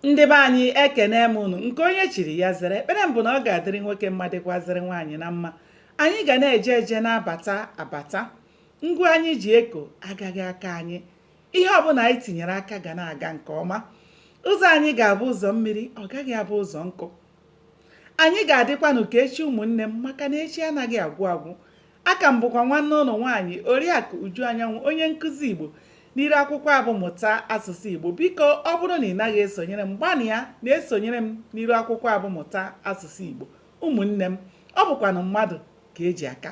Ndị be anyị ekene m unu nke onye chiri ya zere. Ekpere m bụ na ọ ga-adịrị nwoke mma dịkwazịrị nwaanyị na mma. Anyị ga na-eje eje na-abata abata. Ngwa anyị ji eko agaghị aka anyị. Ihe ọbụla anyị tinyere aka ga na-aga nke ọma. Ụzọ anyị ga-abụ ụzọ mmiri, ọ gaghị abụ ụzọ nkụ. Anyị ga-adịkwanụ ka echi ụmụnne m, maka na echi anaghị agwụ agwụ. Aka m bụkwa nwanne ụlọ nwaanyị Oriakụ Uju Anyanwụ, onye nkụzi Igbo n'iru akwụkwọ abụmụta asụsụ Igbo. Biko ọ bụrụ na ị naghị esonyere m, gbanịa na-esonyere m n'iru akwụkwọ abụmụta asụsụ Igbo. Ụmụnne m, ọ bụkwanụ mmadụ ka eji aka.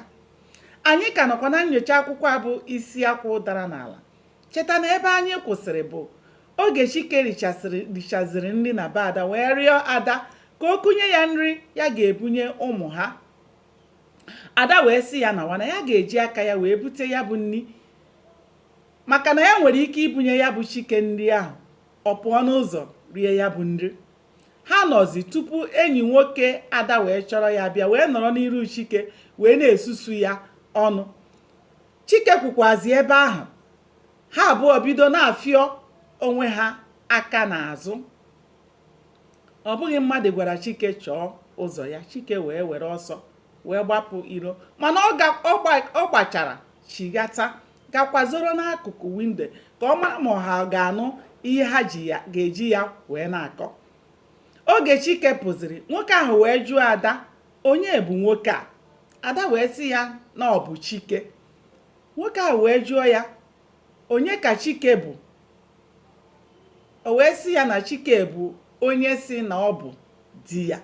Anyị ka nọkwa na nnyocha akwụkwọ abụ isi akwụ dara n'ala. Cheta na ebe anyị kwụsịrị bụ oge Chike richaziri nri na be Ada wee rịọ Ada ka o kunye ya nri ya ga-ebunye ụmụ ha. Ada wee sị ya na ya ga-eji aka ya wee bute ya bụ nri, maka na ya nwere ike ibunye ya bụ Chike nri ahụ, ọ pụọ n'ụzọ rie ya bụ nri. Ha nọzi tupu enyi nwoke Ada wee chọrọ ya bịa wee nọrọ n'iru Chike wee na-esusu ya ọnụ. Chike kwukwazi ebe ahụ. Ha abụọ bido na-afịọ onwe ha aka n'azụ. Ọ bụghị mmadụ gwara Chike chọọ ụzọ ya. Chike wee were ọsọ wee gbapụ iro, mana ọ gbachara chigata gakwazoro n'akụkụ windo ka ọ mara ma ha ga-anụ ihe ha ga-eji ya wee na-akọ. Oge Chike pụziri, nwoke ahụ wee jụọ Ada, onye bụ nwoke a? Ada wee sị ya na ọ bụ Chike. Nwoke ahụ wee jụọ ya, onye ka Chike bụ? O wee sị ya na Chike bụ onye si na ọ bụ di ya.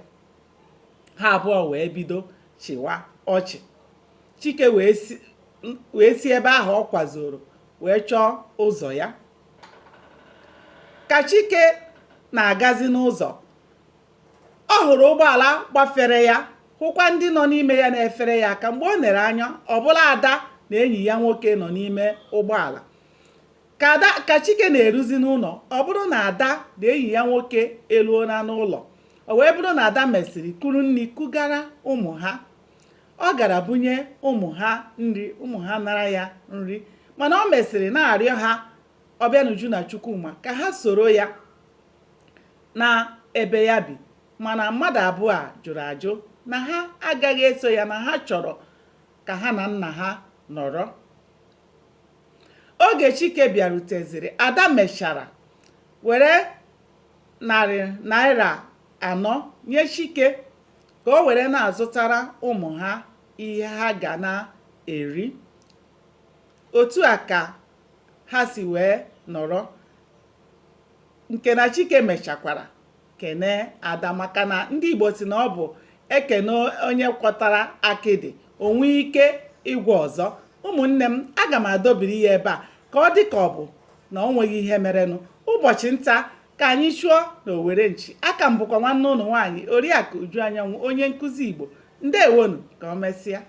Ha abụọ wee bido chịwa ọchị. Chike wee si ebe ahụ ọ kwazoro wee chọọ ụzọ ya. Ka Chike na-agazi n'ụzọ, ọ hụrụ ụgbọala gbafere ya, hụkwa ndị nọ n'ime ya na-efere ya aka. Mgbe o nere anya, ọ bụla Ada na enyi ya nwoke nọ n'ime ụgbọala. Ka Chike na-eruzi n'ụlọ, ọ bụrụ na Ada na enyi ya nwoke eluona n'ụlọ. O wee bụrụ na Ada mesịrị kuru nri kugara ụmụ ha. Ọ gara bunye ụmụ ha nri, ụmụ ha nara ya nri, mana o mesịrị na-arịọ ha Ọbịanuju na Chukwuma ka ha soro ya na ebe ya bi, mana mmadụ abụọ a jụrụ ajụ na ha agaghị eso ya, na ha chọrọ ka ha na nna ha nọrọ. Oge Chike bịaruteziri, Ada mechara were $400 nye Chike ka o were na-azụtara ụmụ ha ihe ha ga na-eri. Otu a ka ha si wee nọrọ, nke na Chike mechakwara kene Ada, maka na ndị Igbo si na ọ bụ ekene onye kwọtara akịdị o nwee ike ịgwọ ọzọ. Ụmụnne m, aga m adọbiri ya ebe a ka ọ dị ka ọ bụ na o nweghị ihe merenụ. Ụbọchị nta ka anyị chụọ na Owere Nchi. Aka m bụkwa nwanne ụlọ nwaanyị Oriakụ Uju Anyanwụ, onye nkụzi Igbo. Ndewonu, ka o mesịa.